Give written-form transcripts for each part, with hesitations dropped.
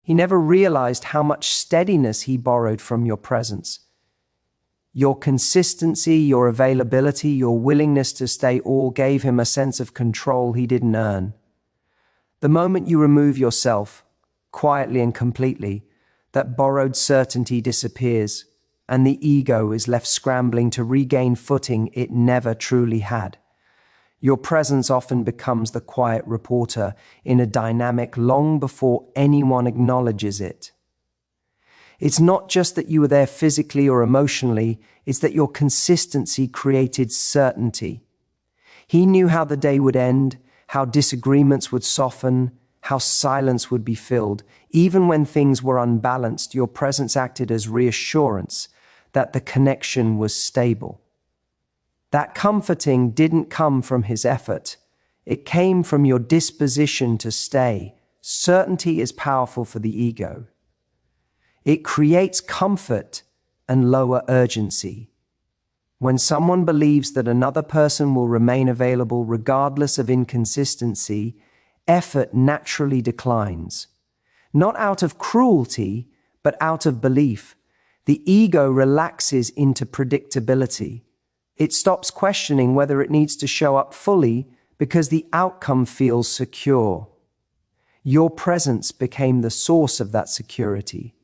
He never realized how much steadiness he borrowed from your presence. Your consistency, your availability, your willingness to stay all gave him a sense of control he didn't earn. The moment you remove yourself, quietly and completely, that borrowed certainty disappears, and the ego is left scrambling to regain footing it never truly had. Your presence often becomes the quiet reporter in a dynamic long before anyone acknowledges it. It's not just that you were there physically or emotionally, it's that your consistency created certainty. He knew how the day would end, how disagreements would soften, how silence would be filled. Even when things were unbalanced, your presence acted as reassurance that the connection was stable. That comforting didn't come from his effort. It came from your disposition to stay. Certainty is powerful for the ego. It creates comfort and lower urgency. When someone believes that another person will remain available regardless of inconsistency, effort naturally declines. Not out of cruelty, but out of belief. The ego relaxes into predictability. It stops questioning whether it needs to show up fully because the outcome feels secure. Your presence became the source of that security.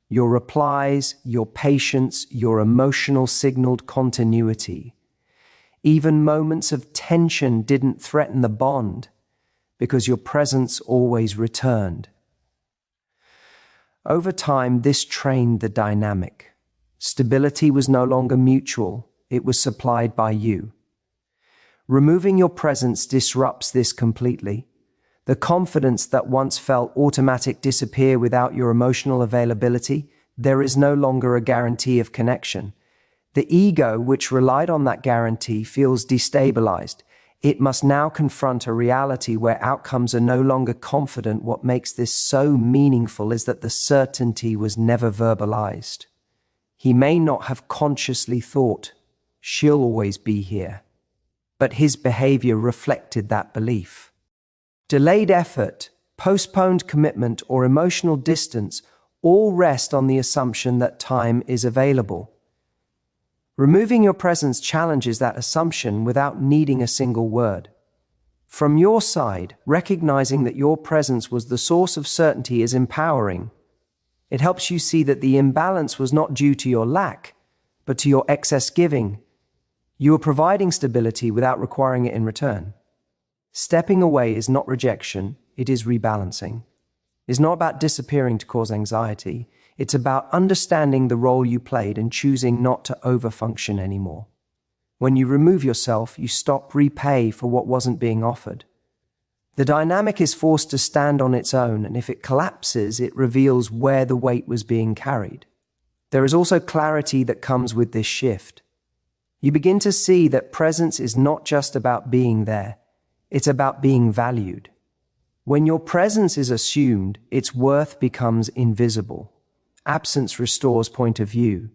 Your replies, your patience, your emotional signaled continuity. Even moments of tension didn't threaten the bond because your presence always returned. Over time, this trained the dynamic. Stability was no longer mutual, it was supplied by you. Removing your presence disrupts this completely. The confidence that once felt automatic disappear without your emotional availability. There is no longer a guarantee of connection. The ego, which relied on that guarantee, feels destabilized. It must now confront a reality where outcomes are no longer confident. What makes this so meaningful is that the certainty was never verbalized. He may not have consciously thought, "She'll always be here," but his behavior reflected that belief. Delayed effort, postponed commitment, or emotional distance all rest on the assumption that time is available. Removing your presence challenges that assumption without needing a single word. From your side, recognizing that your presence was the source of certainty is empowering. It helps you see that the imbalance was not due to your lack, but to your excess giving. You are providing stability without requiring it in return. Stepping away is not rejection, it is rebalancing. It's not about disappearing to cause anxiety. It's about understanding the role you played and choosing not to overfunction anymore. When you remove yourself, you stop repay for what wasn't being offered. The dynamic is forced to stand on its own, and if it collapses, it reveals where the weight was being carried. There is also clarity that comes with this shift. You begin to see that presence is not just about being there, it's about being valued. When your presence is assumed, its worth becomes invisible. Absence restores point of view.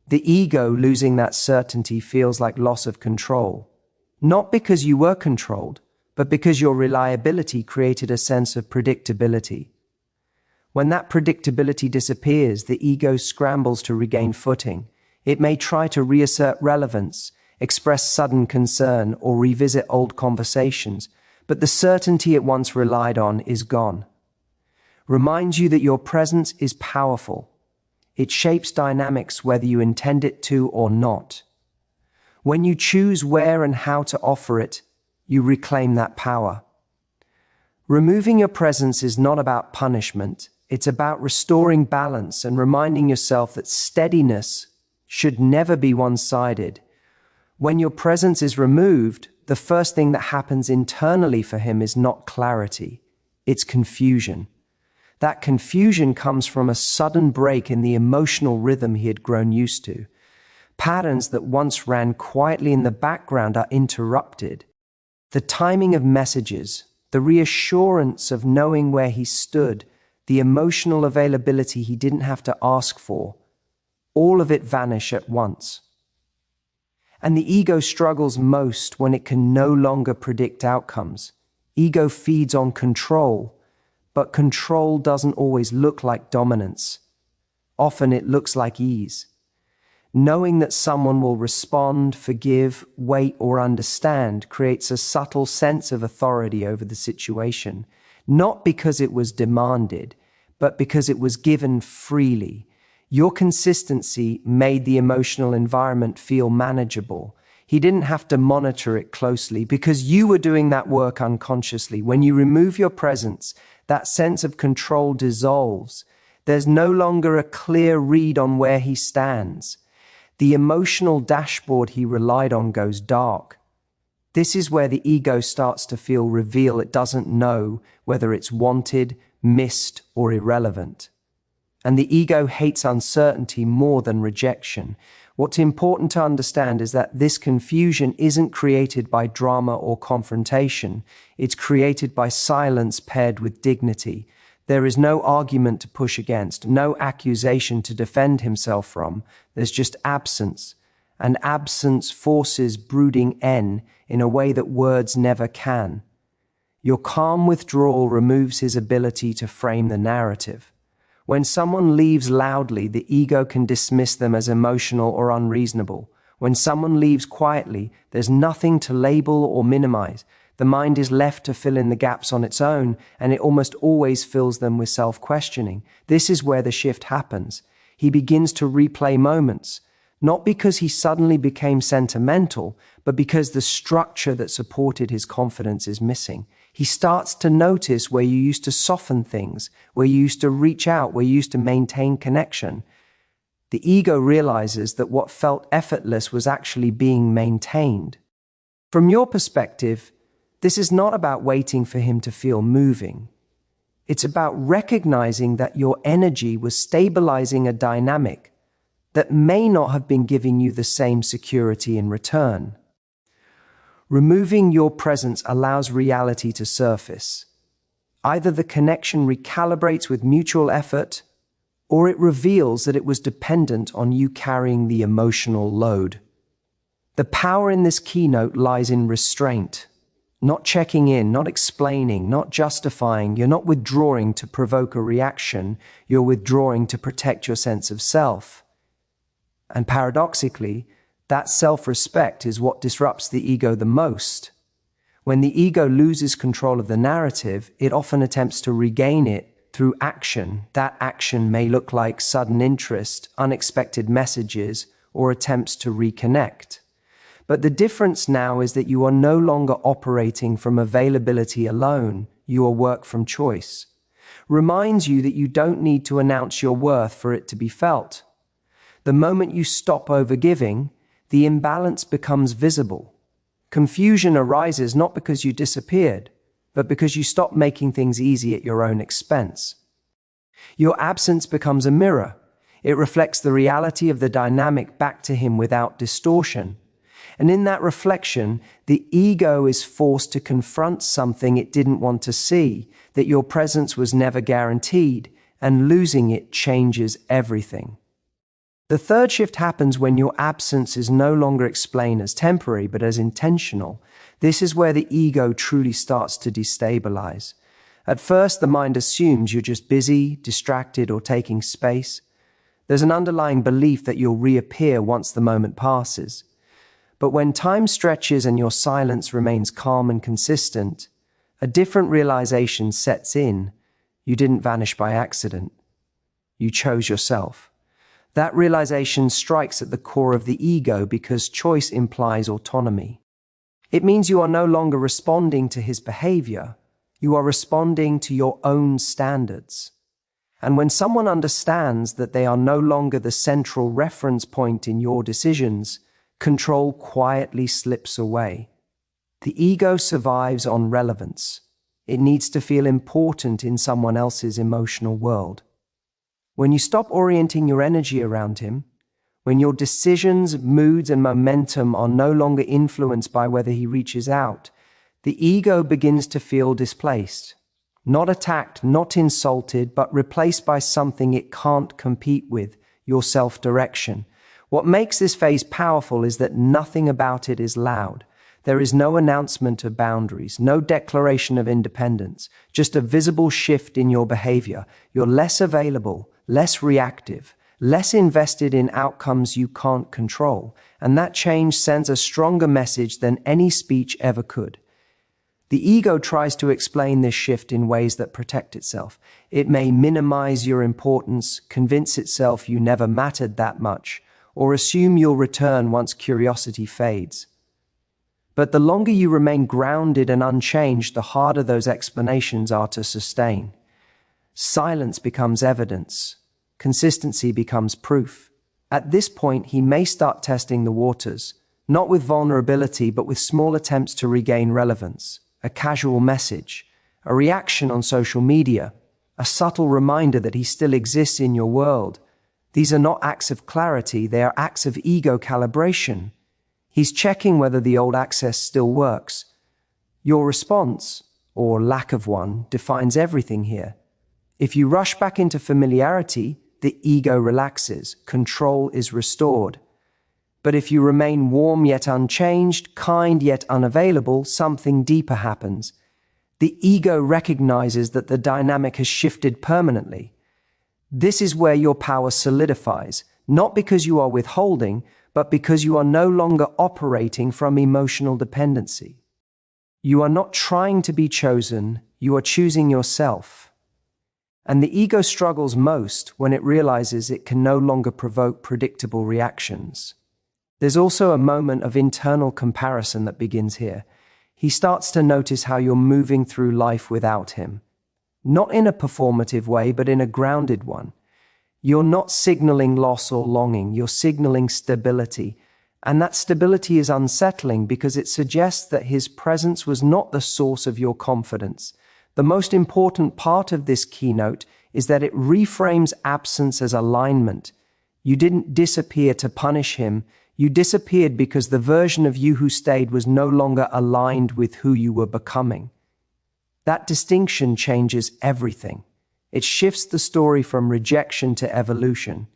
The ego losing that certainty feels like loss of control. Not because you were controlled, but because your reliability created a sense of predictability. When that predictability disappears, the ego scrambles to regain footing. It may try to reassert relevance, express sudden concern, or revisit old conversations, but the certainty it once relied on is gone. Reminds you that your presence is powerful. It shapes dynamics whether you intend it to or not. When you choose where and how to offer it, you reclaim that power. Removing your presence is not about punishment. It's about restoring balance and reminding yourself that steadiness should never be one-sided. When your presence is removed, the first thing that happens internally for him is not clarity, it's confusion. That confusion comes from a sudden break in the emotional rhythm he had grown used to. Patterns that once ran quietly in the background are interrupted. The timing of messages, the reassurance of knowing where he stood, the emotional availability he didn't have to ask for, all of it vanish at once. And the ego struggles most when it can no longer predict outcomes. Ego feeds on control, But control doesn't always look like dominance. Often it looks like ease. Knowing that someone will respond, forgive, wait, or understand creates a subtle sense of authority over the situation, not because it was demanded, but because it was given freely. Your consistency made the emotional environment feel manageable. He didn't have to monitor it closely because you were doing that work unconsciously. When you remove your presence, that sense of control dissolves. There's no longer a clear read on where he stands. The emotional dashboard he relied on goes dark. This is where the ego starts to feel reveal. It doesn't know whether it's wanted, missed, or irrelevant. And the ego hates uncertainty more than rejection. What's important to understand is that this confusion isn't created by drama or confrontation. It's created by silence paired with dignity. There is no argument to push against, no accusation to defend himself from. There's just absence. And absence forces brooding in a way that words never can. Your calm withdrawal removes his ability to frame the narrative. When someone leaves loudly, the ego can dismiss them as emotional or unreasonable. When someone leaves quietly, there's nothing to label or minimize. The mind is left to fill in the gaps on its own, and it almost always fills them with self-questioning. This is where the shift happens. He begins to replay moments, not because he suddenly became sentimental, but because the structure that supported his confidence is missing. He starts to notice where you used to soften things, where you used to reach out, where you used to maintain connection. The ego realizes that what felt effortless was actually being maintained. From your perspective, this is not about waiting for him to feel moving. It's about recognizing that your energy was stabilizing a dynamic that may not have been giving you the same security in return. Removing your presence allows reality to surface. Either the connection recalibrates with mutual effort, or it reveals that it was dependent on you carrying the emotional load. The power in this keynote lies in restraint. Not checking in, not explaining, not justifying. You're not withdrawing to provoke a reaction. You're withdrawing to protect your sense of self. And paradoxically, that self-respect is what disrupts the ego the most. When the ego loses control of the narrative, it often attempts to regain it through action. That action may look like sudden interest, unexpected messages, or attempts to reconnect. But the difference now is that you are no longer operating from availability alone. You are work from choice. Reminds you that you don't need to announce your worth for it to be felt. The moment you stop overgiving, the imbalance becomes visible. Confusion arises not because you disappeared, but because you stop making things easy at your own expense. Your absence becomes a mirror. It reflects the reality of the dynamic back to him without distortion. And in that reflection, the ego is forced to confront something it didn't want to see, that your presence was never guaranteed, and losing it changes everything. The third shift happens when your absence is no longer explained as temporary, but as intentional. This is where the ego truly starts to destabilize. At first, the mind assumes you're just busy, distracted, or taking space. There's an underlying belief that you'll reappear once the moment passes. But when time stretches and your silence remains calm and consistent, a different realization sets in. You didn't vanish by accident. You chose yourself. That realization strikes at the core of the ego because choice implies autonomy. It means you are no longer responding to his behavior. You are responding to your own standards. And when someone understands that they are no longer the central reference point in your decisions, control quietly slips away. The ego survives on relevance. It needs to feel important in someone else's emotional world. When you stop orienting your energy around him, when your decisions, moods, and momentum are no longer influenced by whether he reaches out, the ego begins to feel displaced. Not attacked, not insulted, but replaced by something it can't compete with, your self-direction. What makes this phase powerful is that nothing about it is loud. There is no announcement of boundaries, no declaration of independence, just a visible shift in your behavior. You're less available, less reactive, less invested in outcomes you can't control, and that change sends a stronger message than any speech ever could. The ego tries to explain this shift in ways that protect itself. It may minimize your importance, convince itself you never mattered that much, or assume you'll return once curiosity fades. But the longer you remain grounded and unchanged, the harder those explanations are to sustain. Silence becomes evidence. Consistency becomes proof. At this point, he may start testing the waters, not with vulnerability, but with small attempts to regain relevance. A casual message, a reaction on social media, a subtle reminder that he still exists in your world. These are not acts of clarity, they are acts of ego calibration. He's checking whether the old access still works. Your response, or lack of one, defines everything here. If you rush back into familiarity, the ego relaxes, control is restored. But if you remain warm yet unchanged, kind yet unavailable, something deeper happens. The ego recognizes that the dynamic has shifted permanently. This is where your power solidifies, not because you are withholding, but because you are no longer operating from emotional dependency. You are not trying to be chosen, you are choosing yourself. And the ego struggles most when it realizes it can no longer provoke predictable reactions. There's also a moment of internal comparison that begins here. He starts to notice how you're moving through life without him. Not in a performative way, but in a grounded one. You're not signaling loss or longing, you're signaling stability. And that stability is unsettling because it suggests that his presence was not the source of your confidence. The most important part of this keynote is that it reframes absence as alignment. You didn't disappear to punish him. You disappeared because the version of you who stayed was no longer aligned with who you were becoming. That distinction changes everything. It shifts the story from rejection to evolution.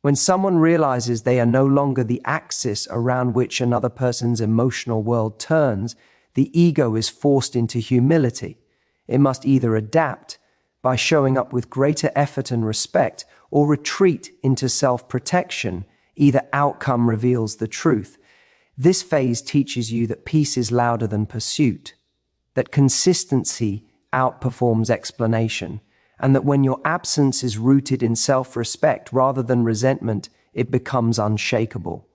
When someone realizes they are no longer the axis around which another person's emotional world turns, the ego is forced into humility. It must either adapt by showing up with greater effort and respect, or retreat into self-protection. Either outcome reveals the truth. This phase teaches you that peace is louder than pursuit, that consistency outperforms explanation, and that when your absence is rooted in self-respect rather than resentment, it becomes unshakable.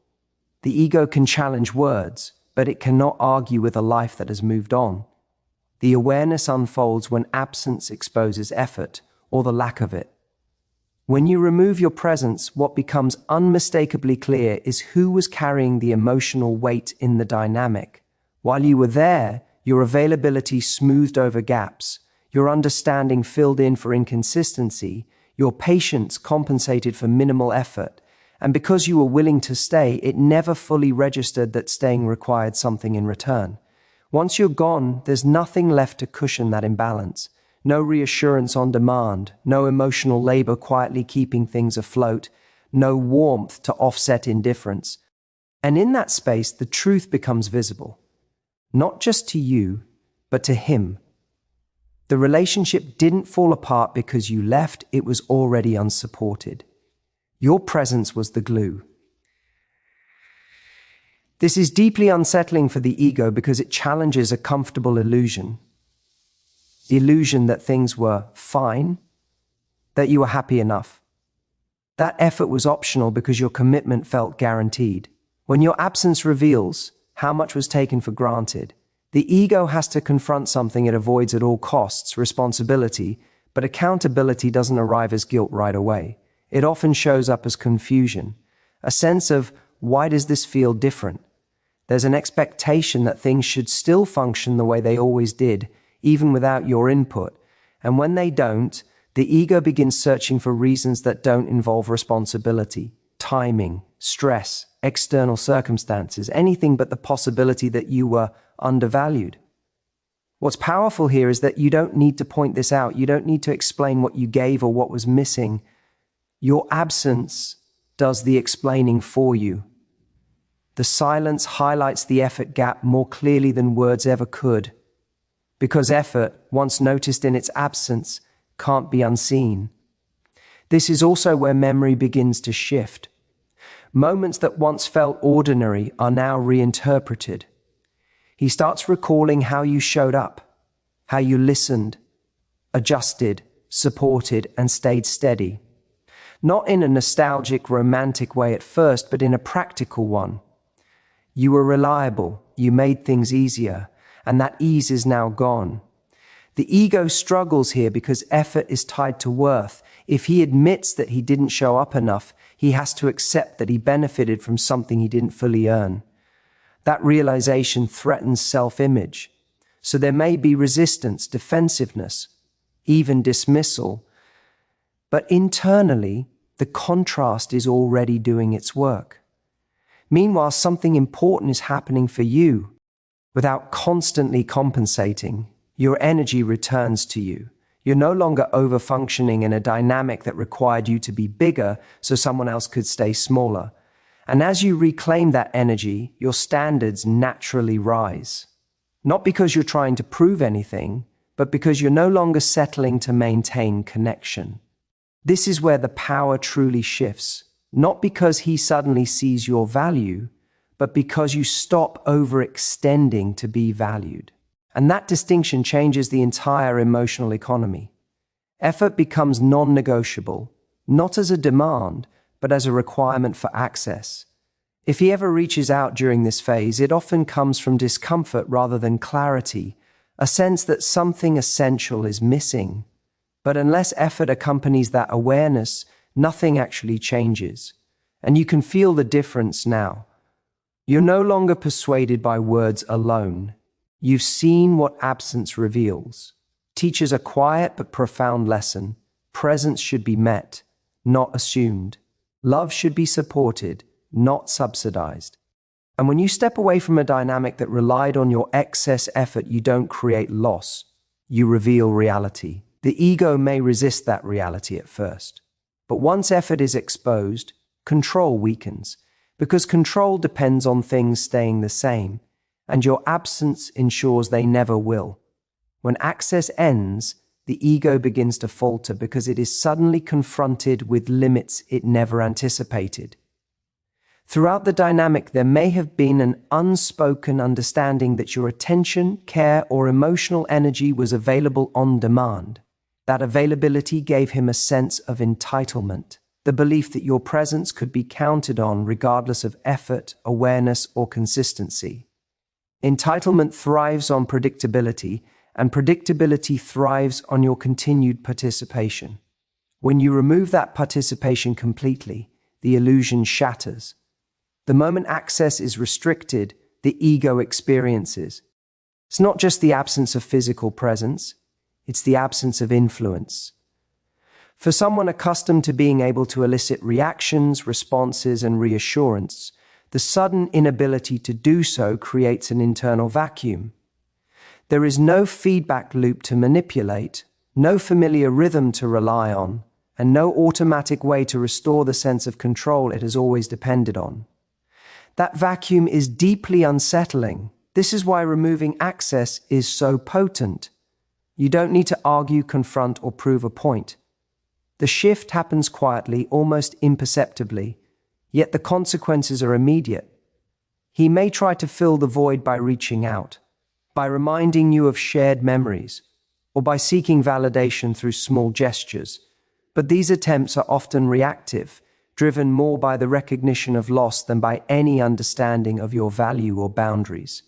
The ego can challenge words, but it cannot argue with a life that has moved on. The awareness unfolds when absence exposes effort, or the lack of it. When you remove your presence, what becomes unmistakably clear is who was carrying the emotional weight in the dynamic. While you were there, your availability smoothed over gaps, your understanding filled in for inconsistency, your patience compensated for minimal effort, and because you were willing to stay, it never fully registered that staying required something in return. Once you're gone, there's nothing left to cushion that imbalance. No reassurance on demand, no emotional labor quietly keeping things afloat, no warmth to offset indifference. And in that space, the truth becomes visible. Not just to you, but to him. The relationship didn't fall apart because you left, it was already unsupported. Your presence was the glue. This is deeply unsettling for the ego because it challenges a comfortable illusion. The illusion that things were fine, that you were happy enough. That effort was optional because your commitment felt guaranteed. When your absence reveals how much was taken for granted, the ego has to confront something it avoids at all costs, responsibility, but accountability doesn't arrive as guilt right away. It often shows up as confusion, a sense of, why does this feel different? There's an expectation that things should still function the way they always did, even without your input. And when they don't, the ego begins searching for reasons that don't involve responsibility, timing, stress, external circumstances, anything but the possibility that you were undervalued. What's powerful here is that you don't need to point this out. You don't need to explain what you gave or what was missing. Your absence does the explaining for you. The silence highlights the effort gap more clearly than words ever could, because effort, once noticed in its absence, can't be unseen. This is also where memory begins to shift. Moments that once felt ordinary are now reinterpreted. He starts recalling how you showed up, how you listened, adjusted, supported, and stayed steady. Not in a nostalgic, romantic way at first, but in a practical one. You were reliable, you made things easier, and that ease is now gone. The ego struggles here because effort is tied to worth. If he admits that he didn't show up enough, he has to accept that he benefited from something he didn't fully earn. That realization threatens self-image. So there may be resistance, defensiveness, even dismissal. But internally, the contrast is already doing its work. Meanwhile, something important is happening for you. Without constantly compensating, your energy returns to you. You're no longer over-functioning in a dynamic that required you to be bigger so someone else could stay smaller. And as you reclaim that energy, your standards naturally rise. Not because you're trying to prove anything, but because you're no longer settling to maintain connection. This is where the power truly shifts, not because he suddenly sees your value, but because you stop overextending to be valued. And that distinction changes the entire emotional economy. Effort becomes non-negotiable, not as a demand, but as a requirement for access. If he ever reaches out during this phase, it often comes from discomfort rather than clarity, a sense that something essential is missing. But unless effort accompanies that awareness, nothing actually changes. And you can feel the difference now. You're no longer persuaded by words alone. You've seen what absence reveals. Teaches a quiet but profound lesson. Presence should be met, not assumed. Love should be supported, not subsidized. And when you step away from a dynamic that relied on your excess effort, you don't create loss. You reveal reality. The ego may resist that reality at first. But once effort is exposed, control weakens, because control depends on things staying the same, and your absence ensures they never will. When access ends, the ego begins to falter because it is suddenly confronted with limits it never anticipated. Throughout the dynamic, there may have been an unspoken understanding that your attention, care, or emotional energy was available on demand. That availability gave him a sense of entitlement, the belief that your presence could be counted on regardless of effort, awareness, or consistency. Entitlement thrives on predictability, and predictability thrives on your continued participation. When you remove that participation completely, the illusion shatters. The moment access is restricted, the ego experiences. It's not just the absence of physical presence, it's the absence of influence. For someone accustomed to being able to elicit reactions, responses, and reassurance, the sudden inability to do so creates an internal vacuum. There is no feedback loop to manipulate, no familiar rhythm to rely on, and no automatic way to restore the sense of control it has always depended on. That vacuum is deeply unsettling. This is why removing access is so potent. You don't need to argue, confront, or prove a point. The shift happens quietly, almost imperceptibly, yet the consequences are immediate. He may try to fill the void by reaching out, by reminding you of shared memories, or by seeking validation through small gestures. But these attempts are often reactive, driven more by the recognition of loss than by any understanding of your value or boundaries.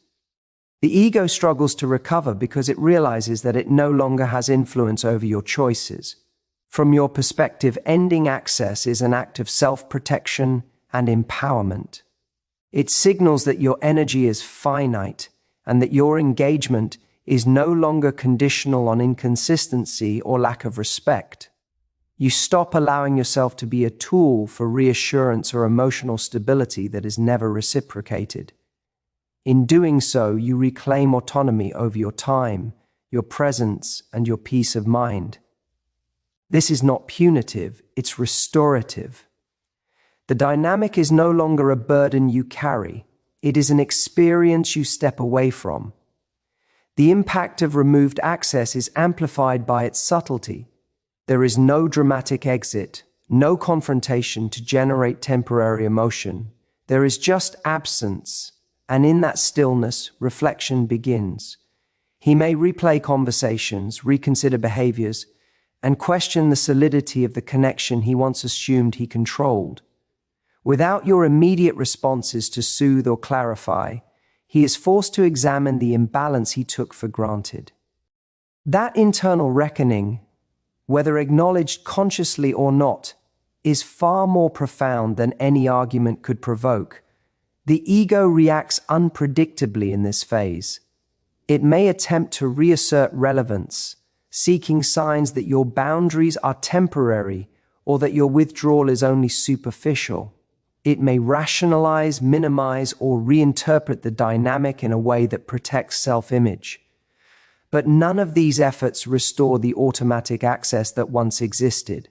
The ego struggles to recover because it realizes that it no longer has influence over your choices. From your perspective, ending access is an act of self-protection and empowerment. It signals that your energy is finite and that your engagement is no longer conditional on inconsistency or lack of respect. You stop allowing yourself to be a tool for reassurance or emotional stability that is never reciprocated. In doing so, you reclaim autonomy over your time, your presence, and your peace of mind. This is not punitive, it's restorative. The dynamic is no longer a burden you carry, It is an experience you step away from. The impact of removed access is amplified by its subtlety. There is no dramatic exit, no confrontation to generate temporary emotion. There is just absence, and in that stillness, reflection begins. He may replay conversations, reconsider behaviors, and question the solidity of the connection he once assumed he controlled. Without your immediate responses to soothe or clarify, he is forced to examine the imbalance he took for granted. That internal reckoning, whether acknowledged consciously or not, is far more profound than any argument could provoke. The ego reacts unpredictably in this phase. It may attempt to reassert relevance, seeking signs that your boundaries are temporary or that your withdrawal is only superficial. It may rationalize, minimize, or reinterpret the dynamic in a way that protects self-image. But none of these efforts restore the automatic access that once existed.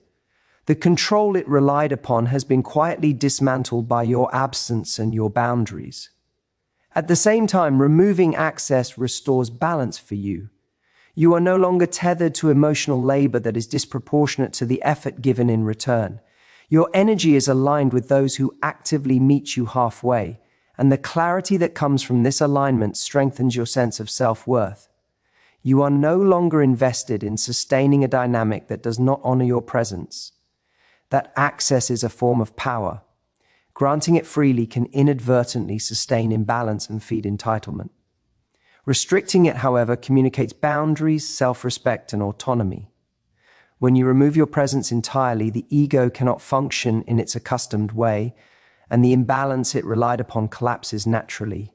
The control it relied upon has been quietly dismantled by your absence and your boundaries. At the same time, removing access restores balance for you. You are no longer tethered to emotional labor that is disproportionate to the effort given in return. Your energy is aligned with those who actively meet you halfway, and the clarity that comes from this alignment strengthens your sense of self-worth. You are no longer invested in sustaining a dynamic that does not honor your presence. That access is a form of power. Granting it freely can inadvertently sustain imbalance and feed entitlement. Restricting it, however, communicates boundaries, self-respect, and autonomy. When you remove your presence entirely, the ego cannot function in its accustomed way, and the imbalance it relied upon collapses naturally.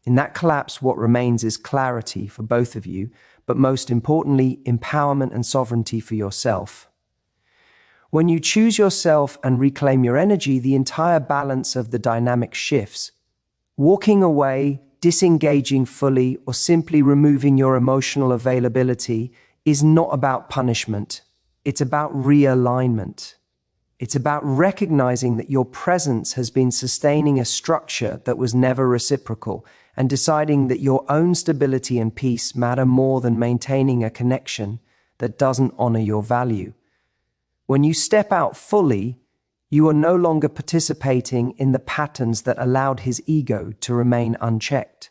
In that collapse, what remains is clarity for both of you, but most importantly, empowerment and sovereignty for yourself. When you choose yourself and reclaim your energy, the entire balance of the dynamic shifts. Walking away, disengaging fully, or simply removing your emotional availability is not about punishment. It's about realignment. It's about recognizing that your presence has been sustaining a structure that was never reciprocal, and deciding that your own stability and peace matter more than maintaining a connection that doesn't honor your value. When you step out fully, you are no longer participating in the patterns that allowed his ego to remain unchecked.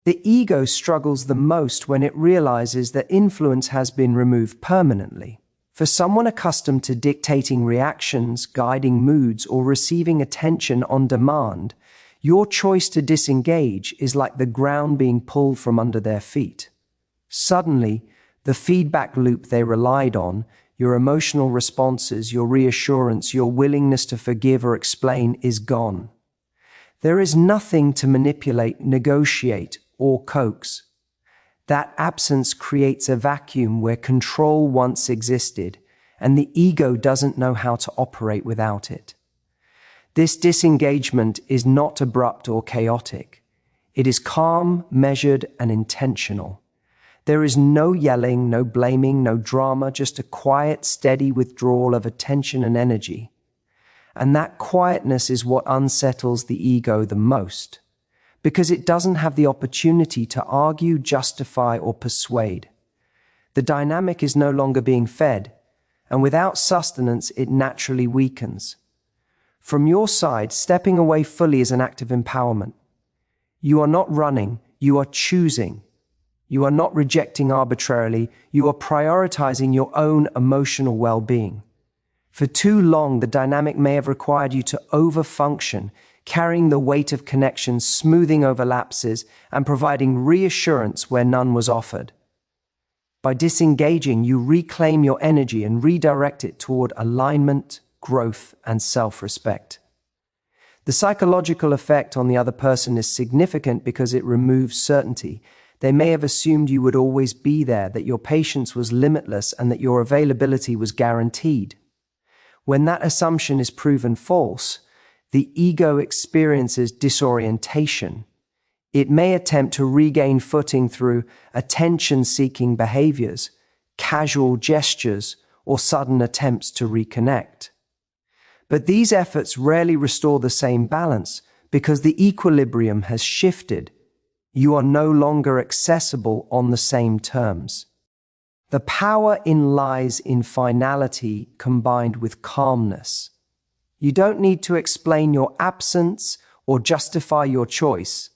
The ego struggles the most when it realizes that influence has been removed permanently. For someone accustomed to dictating reactions, guiding moods, or receiving attention on demand, your choice to disengage is like the ground being pulled from under their feet. Suddenly, the feedback loop they relied on, your emotional responses, your reassurance, your willingness to forgive or explain is gone. There is nothing to manipulate, negotiate, or coax. That absence creates a vacuum where control once existed, and the ego doesn't know how to operate without it. This disengagement is not abrupt or chaotic. It is calm, measured, and intentional. There is no yelling, no blaming, no drama, just a quiet, steady withdrawal of attention and energy. And that quietness is what unsettles the ego the most, because it doesn't have the opportunity to argue, justify, or persuade. The dynamic is no longer being fed, and without sustenance, it naturally weakens. From your side, stepping away fully is an act of empowerment. You are not running, you are choosing. You are not rejecting arbitrarily, you are prioritizing your own emotional well-being. For too long, the dynamic may have required you to overfunction, carrying the weight of connections, smoothing overlapses, and providing reassurance where none was offered. By disengaging, you reclaim your energy and redirect it toward alignment, growth, and self-respect. The psychological effect on the other person is significant because it removes certainty. They may have assumed you would always be there, that your patience was limitless, and that your availability was guaranteed. When that assumption is proven false, the ego experiences disorientation. It may attempt to regain footing through attention-seeking behaviors, casual gestures, or sudden attempts to reconnect. But these efforts rarely restore the same balance because the equilibrium has shifted. You are no longer accessible on the same terms. The power lies in finality combined with calmness. You don't need to explain your absence or justify your choice.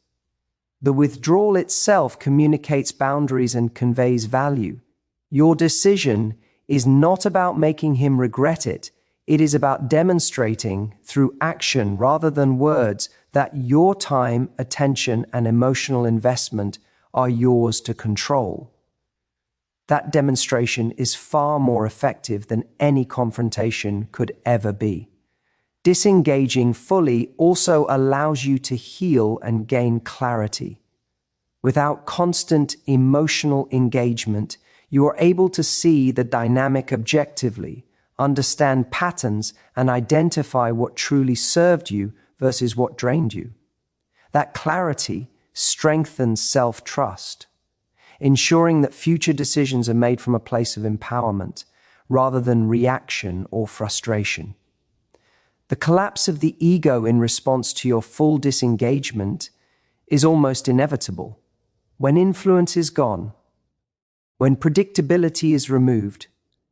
The withdrawal itself communicates boundaries and conveys value. Your decision is not about making him regret it. It is about demonstrating through action rather than words that your time, attention, and emotional investment are yours to control. That demonstration is far more effective than any confrontation could ever be. Disengaging fully also allows you to heal and gain clarity. Without constant emotional engagement, you are able to see the dynamic objectively, understand patterns, and identify what truly served you versus what drained you. That clarity strengthens self-trust, ensuring that future decisions are made from a place of empowerment rather than reaction or frustration. The collapse of the ego in response to your full disengagement is almost inevitable. When influence is gone, when predictability is removed,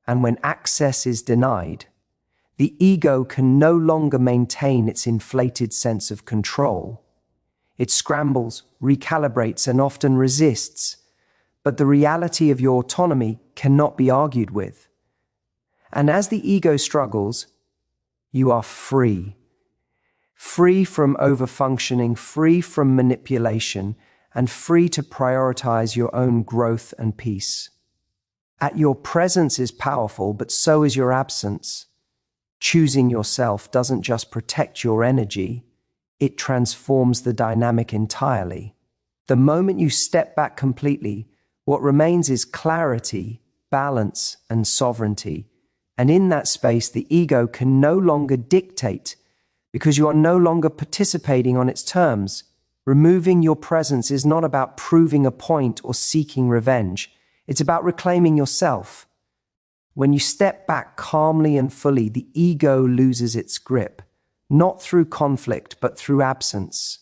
and when access is denied, the ego can no longer maintain its inflated sense of control. It scrambles, recalibrates, and often resists, but the reality of your autonomy cannot be argued with. And as the ego struggles, you are free. Free from overfunctioning, free from manipulation, and free to prioritize your own growth and peace. Your presence is powerful, but so is your absence. Choosing yourself doesn't just protect your energy, it transforms the dynamic entirely. The moment you step back completely, what remains is clarity, balance, and sovereignty. And in that space, the ego can no longer dictate because you are no longer participating on its terms. Removing your presence is not about proving a point or seeking revenge. It's about reclaiming yourself. When you step back calmly and fully, the ego loses its grip, not through conflict, but through absence.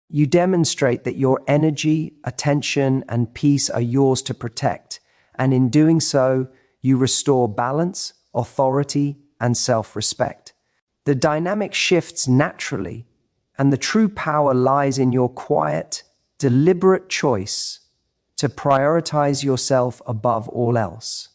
You demonstrate that your energy, attention, and peace are yours to protect, and in doing so, you restore balance, authority, and self-respect. The dynamic shifts naturally, and the true power lies in your quiet, deliberate choice to prioritize yourself above all else.